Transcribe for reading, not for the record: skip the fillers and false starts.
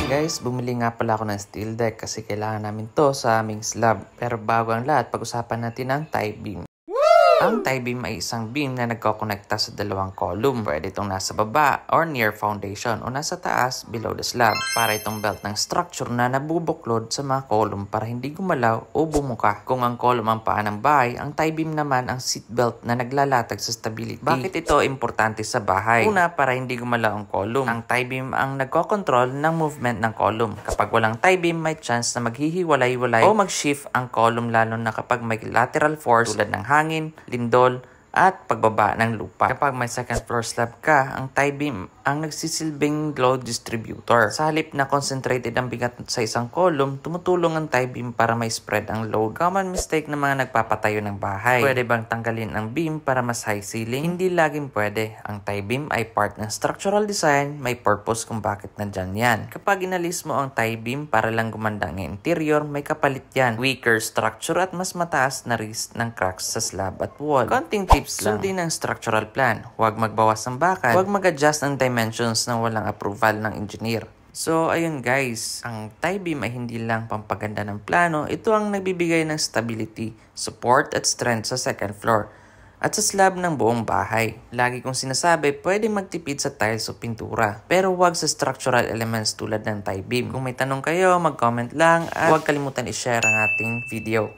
Guys, bumili nga pala ako ng steel deck kasi kailangan namin to sa aming slab. Pero bago ang lahat, pag-usapan natin ang tie beam. Ang tie beam ay isang beam na nagkokonekta sa dalawang column. Pwede itong nasa baba or near foundation o nasa taas below the slab. Para itong belt ng structure na nabubuklod sa mga column para hindi gumalaw o bumuka. Kung ang column ang paa ng bahay, ang tie beam naman ang seat belt na naglalatag sa stability. Bakit ito importante sa bahay? Una, para hindi gumalaw ang column. Ang tie beam ang nagkokontrol ng movement ng column. Kapag walang tie beam, may chance na maghihiwalay-walay o mag-shift ang column lalo na kapag may lateral force tulad ng hangin, lindol, at pagbaba ng lupa. Kapag may second floor slab ka, ang tie beam ang nagsisilbing load distributor. Sa halip na concentrated ang bigat sa isang column, tumutulong ang tie beam para may spread ang load. Common mistake ng mga nagpapatayo ng bahay. Pwede bang tanggalin ang beam para mas high ceiling? Hindi laging pwede. Ang tie beam ay part ng structural design, may purpose kung bakit nandyan yan. Kapag inalis mo ang tie beam para lang gumanda ang interior, may kapalit yan. Weaker structure at mas mataas na risk ng cracks sa slab at wall. Konting tips lang. Sundin ang structural plan. Huwag magbawas ng bakal. Huwag mag-adjust ng dimensions na walang approval ng engineer. So, ayun guys, ang tie beam ay hindi lang pampaganda ng plano, ito ang nagbibigay ng stability, support at strength sa second floor at sa slab ng buong bahay. Lagi kong sinasabi, pwede magtipid sa tiles o pintura, pero huwag sa structural elements tulad ng tie beam. Kung may tanong kayo, mag-comment lang at huwag kalimutan i-share ang ating video.